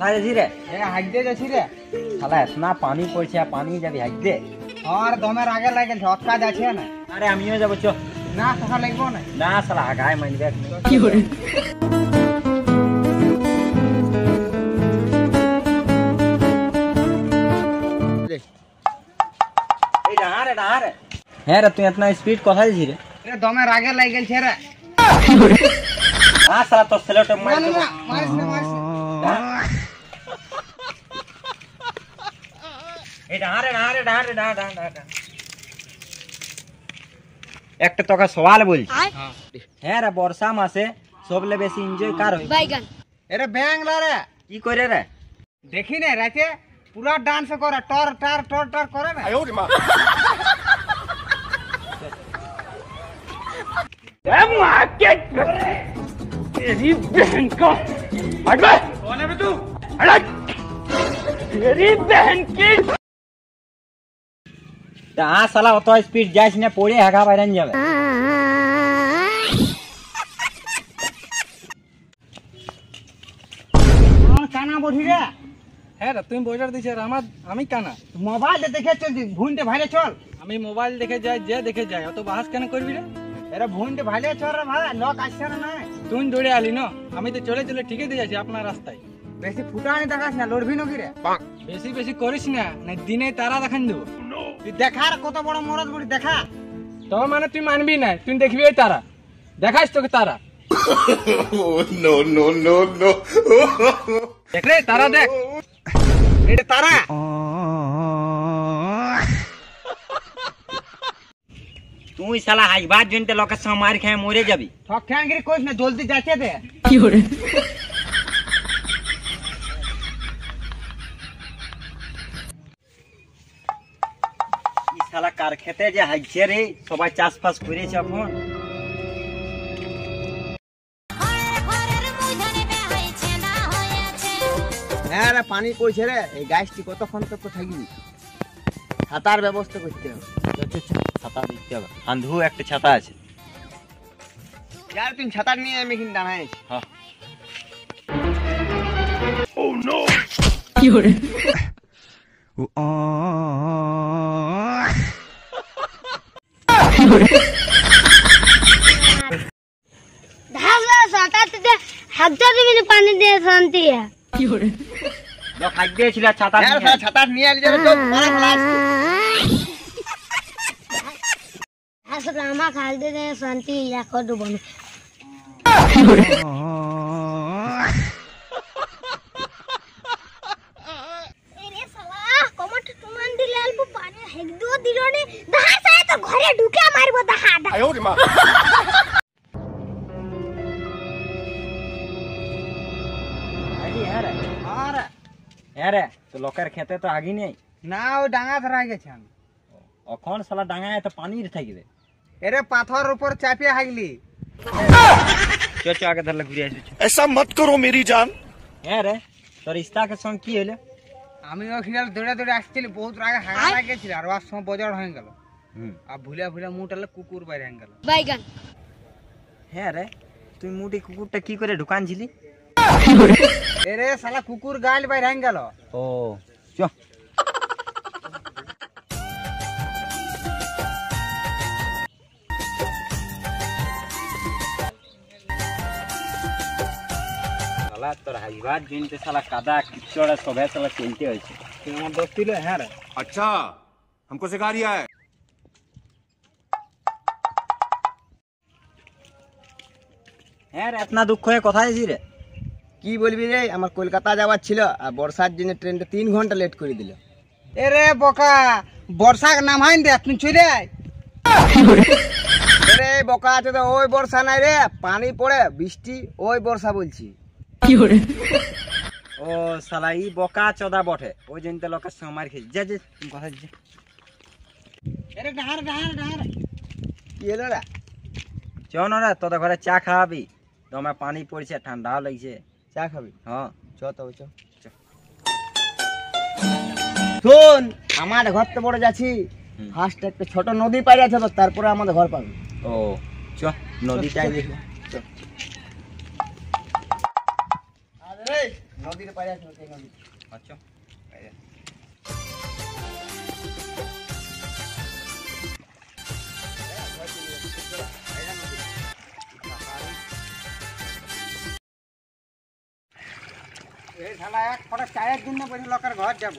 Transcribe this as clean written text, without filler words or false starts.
কোথায় যাচ্ছি রে? হাইতে যাচ্ছি রে। শালা এতনা পানি পড়ছে, পানি যাবি হাইতে? আর দমের আগে লাগে ঝটকা যাচ্ছে না। আরে আমিও যাবো, চ। না সকাল লাগবো না। না শালা হাগায় মানবে কি করে? হ্যাঁ রে, তুই এতনা স্পিড কোথায় যাচ্ছি রে? দমের আগে লাগে গেছে রে। হ্যাঁ শালা তোর ছেলেটা মার দেবো। মারিস না মারিস না। একটা তোকে সওয়াল বলছি। হ্যাঁ রে, বর্ষা মাসে সবলে বেশি এনজয় কার হয়? বাইগান। এরে ব্যাংলা রে। কি করে রে? দেখি না রাতে পুরা ডান্স করে, টর টার টর টার করে না। तेरी बहन का हट बे। कौन है बे तू? हट। तेरी बहन की हाँ साला অত স্পিড যাইস না, পড়ে হাগা বাইরান যাবে। কানা বঠি রে। হ্যাঁ রে, তুমি বইটার দিছে আর আমি কানা। মোবাইল দেখে চলছি, ভুনতে ভাইলে চল। আমি মোবাইল দেখে যাই, যে দেখে যাই, অত বাহাস কেন করবি রে? এরা ভুনতে ভাইলে চল রে ভাই, লোক আসছে না নাই। তুই দৌড়ে আলি না, আমি তো চলে চলে ঠিকই দিয়ে যাচ্ছি আপনার রাস্তায়। বেশি ফুটানি দেখাস না, লড়বি নাকি রে? বেশি বেশি করিস না, না দিনে তারা দেখান দেবো। তুই দেখার কত বড় মরদ বুড়ি দেখা। তো মানে তুই মানবি না, তুই দেখবি ওই তারা, দেখাইস তোকে তারা। नो नो नो नो দেখ রে তারা, দেখ এটা তারা। তুই শালা হাইবার জনতে লোকের সঙ্গে মার খেয়ে মরে যাবি। ঠক খ্যানগিরি করিস না, জলদি যাচ্ছে দে। কি করে? শালা কার খেতে যে হাইছে রে, সবাই চাষবাস করেছে এখন। হ্যাঁ রে, পানি পড়ছে রে। এই গাছটি কতক্ষণ তো থাকবি, ছাতার ব্যবস্থা করতে হবে। ছাতা দিতে হবে, আন্ধু একটা ছাতা আছে। यार तुम छाता नहीं है, मैं किन दाना है। हाँ। Oh no! কি করে? धागा साटा ते हजार में पानी दे शांति है। কি করে? লোক হাইক দিয়েছিল ছাতা यार নিয়ে। छाता नहीं है, जरा तो मारा खलास। ऐसा ड्रामा खाल दे दे शांति या कर दो बने। अरे साला कमट तुमान दिले अल्प पानी एक दो दिनो ने दहा से तो घरे ढुके मारबो दहा। आयो रे मां। হ্যাঁ রে, তো লোকের খেতে তো আগি নেই না, ওই ডাঙা ধরা গেছে। এখন শালা ডাঙায় তো পানির থাকবে। এরে পাথর উপর চাপিয়ে হাগলি। চ চ আগে ধরলে ঘুরে আসবি। ऐसा मत करो मेरी जान। হ্যাঁ রে, তোর ইস্তাকের সঙ্গে কি হলো? আমি ওখানে দৌড়ে দৌড়ে আসছিল, বহুত আগে হাগা লাগেছিল, আর ওর সময় বজড় হয়ে গেল। আর ভুলে ভুলে মুটালে কুকুর বাইরে হয়ে গেল। बैगन হ্যাঁ রে, তুই মুটি কুকুরটা কি করে ঢুকানছিলি? এরে শালা কুকুর গাল বাইরে হয়ে গেল। ও চ। শালা তোর হাইবার জনতে শালা কাদা কিচড়ে সবে শালা চলতে হয়েছে। তুই আমার দোস্ত ছিল। হ্যাঁ রে, अच्छा हमको सिखा रिया है। হ্যাঁ রে, এতনা দুঃখ হয়ে কোথায় যাচ্ছি রে? কি বলবি রে, আমার কলকাতা যাওয়ার ছিল, আর বর্ষার জন্য ট্রেনটা 3 ঘন্টা লেট করে দিল। এরে বোকা, বর্ষা নামাইন দে, তুই ছুঁড়ে আয়। এরে বোকা আছে তো, ওই বর্ষা নাই রে, পানি পড়ে বৃষ্টি, ওই বর্ষা বলছি। কি করে? ও শালা ই বোকা চোদা বটে, ওই জন্য লোকের সঙ্গে মার খেয়েছি। যা যা তুমি কোথায় যা। এরে ডাহার ডাহার ডাহার কি এলো রে? চ না রে, তোদের ঘরে চা খাওয়াবি, দমে পানি পড়ছে, ঠান্ডাও লাগছে। চা খাবি? হ্যাঁ চ তবে চ। শোন, আমার ঘর তো বড় যাচ্ছি, ফার্স্ট একটা ছোট নদী পাড়ে আছে, তো তারপরে আমাদের ঘর পাবি। ও চ, নদীটাই দেখি। নদীতে পারে আছে নদী আচ্ছা এই শালা এক ফটা চায়ের জন্য বসে লোকের ঘর যাব